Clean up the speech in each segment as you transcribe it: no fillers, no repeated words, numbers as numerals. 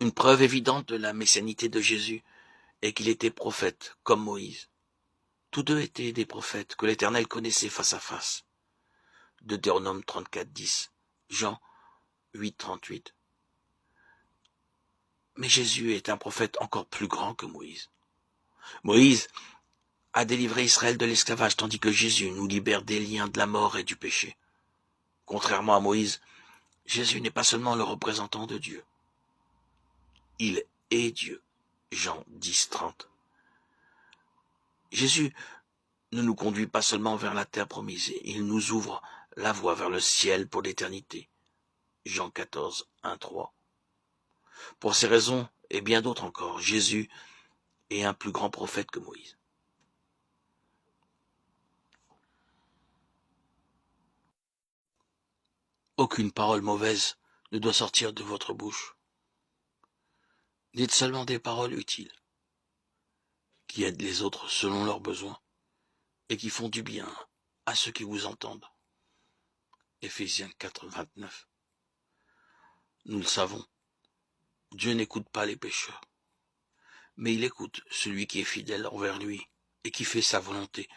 Une preuve évidente de la messianité de Jésus est qu'il était prophète, comme Moïse. Tous deux étaient des prophètes que l'Éternel connaissait face à face. Deutéronome 34, 10, Jean 8, 38. Mais Jésus est un prophète encore plus grand que Moïse. Moïse a délivré Israël de l'esclavage, tandis que Jésus nous libère des liens de la mort et du péché. Contrairement à Moïse, Jésus n'est pas seulement le représentant de Dieu. Il est Dieu. Jean 10, 30. Jésus ne nous conduit pas seulement vers la terre promise, il nous ouvre la voie vers le ciel pour l'éternité. Jean 14, 1, 3. Pour ces raisons, et bien d'autres encore, Jésus est un plus grand prophète que Moïse. Aucune parole mauvaise ne doit sortir de votre bouche. Dites seulement des paroles utiles, qui aident les autres selon leurs besoins, et qui font du bien à ceux qui vous entendent. Éphésiens 4, 29. Nous le savons, Dieu n'écoute pas les pécheurs, mais il écoute celui qui est fidèle envers lui et qui fait sa volonté.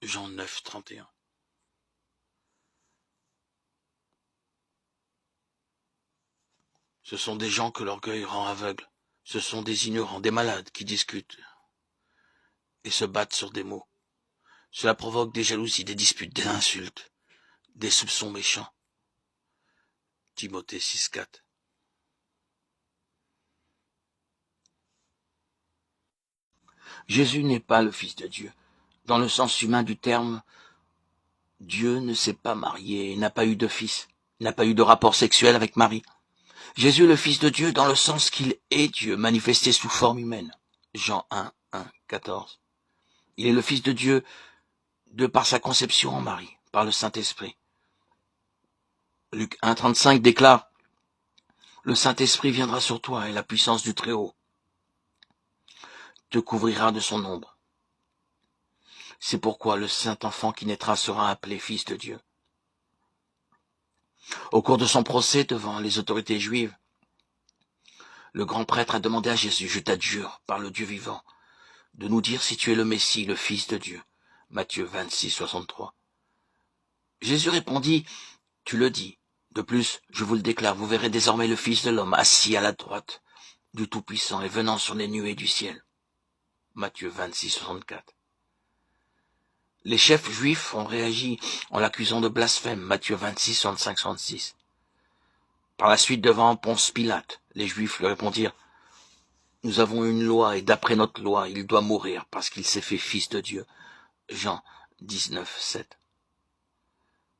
Jean 9, 31. Ce sont des gens que l'orgueil rend aveugles. Ce sont des ignorants, des malades qui discutent et se battent sur des mots. Cela provoque des jalousies, des disputes, des insultes, des soupçons méchants. Timothée 6, 4. Jésus n'est pas le Fils de Dieu. Dans le sens humain du terme, Dieu ne s'est pas marié, n'a pas eu de fils, n'a pas eu de rapport sexuel avec Marie. Jésus est le Fils de Dieu dans le sens qu'il est Dieu, manifesté sous forme humaine. Jean 1, 1, 14. Il est le Fils de Dieu de par sa conception en Marie, par le Saint-Esprit. Luc 1, 35 déclare « Le Saint-Esprit viendra sur toi et la puissance du Très-Haut te couvrira de son ombre. C'est pourquoi le Saint-Enfant qui naîtra sera appelé Fils de Dieu. » Au cours de son procès devant les autorités juives, le grand prêtre a demandé à Jésus « Je t'adjure, par le Dieu vivant, de nous dire si tu es le Messie, le Fils de Dieu. » Matthieu 26, 63. Jésus répondit « Tu le dis. De plus, je vous le déclare, vous verrez désormais le Fils de l'homme assis à la droite du Tout-Puissant et venant sur les nuées du ciel. » Matthieu 26, 64. Les chefs juifs ont réagi en l'accusant de blasphème. Matthieu 26, 65, 66. Par la suite, devant Ponce Pilate, les Juifs lui répondirent « Nous avons une loi et d'après notre loi, il doit mourir parce qu'il s'est fait fils de Dieu. » Jean 19, 7.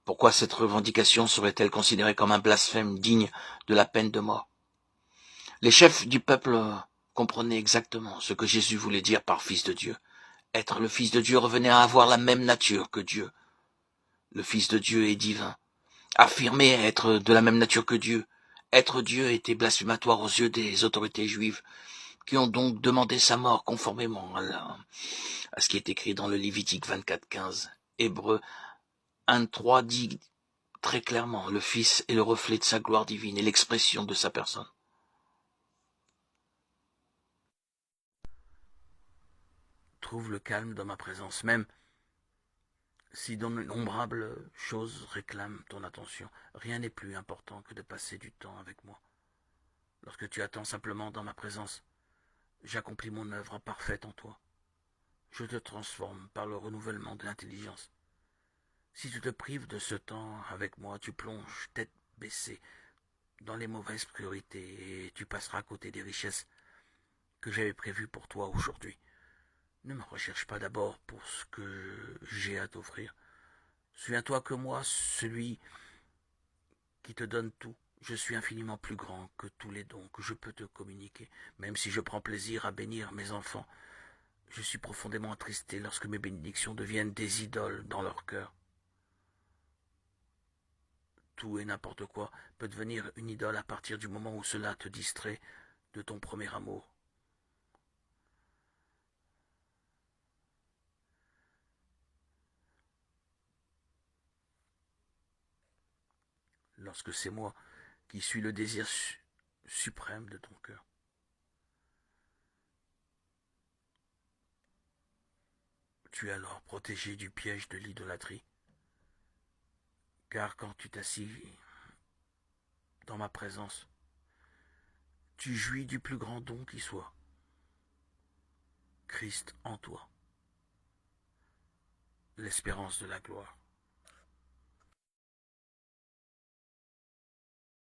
Pourquoi cette revendication serait-elle considérée comme un blasphème digne de la peine de mort? Les chefs du peuple comprenaient exactement ce que Jésus voulait dire par fils de Dieu. Être le Fils de Dieu revenait à avoir la même nature que Dieu. Le Fils de Dieu est divin. Affirmer être de la même nature que Dieu, être Dieu était blasphématoire aux yeux des autorités juives, qui ont donc demandé sa mort conformément à ce qui est écrit dans le Lévitique 24, 15. Hébreux 1, 3 dit très clairement, le Fils est le reflet de sa gloire divine et l'expression de sa personne. Trouve le calme dans ma présence, même si d'innombrables choses réclament ton attention. Rien n'est plus important que de passer du temps avec moi. Lorsque tu attends simplement dans ma présence, j'accomplis mon œuvre parfaite en toi. Je te transforme par le renouvellement de l'intelligence. Si tu te prives de ce temps avec moi, tu plonges tête baissée dans les mauvaises priorités et tu passeras à côté des richesses que j'avais prévues pour toi aujourd'hui. Ne me recherche pas d'abord pour ce que j'ai à t'offrir. Souviens-toi que moi, celui qui te donne tout, je suis infiniment plus grand que tous les dons que je peux te communiquer. Même si je prends plaisir à bénir mes enfants, je suis profondément attristé lorsque mes bénédictions deviennent des idoles dans leur cœur. Tout et n'importe quoi peut devenir une idole à partir du moment où cela te distrait de ton premier amour. Lorsque c'est moi qui suis le désir suprême de ton cœur. Tu es alors protégé du piège de l'idolâtrie, car quand tu t'assis dans ma présence, tu jouis du plus grand don qui soit, Christ en toi, l'espérance de la gloire.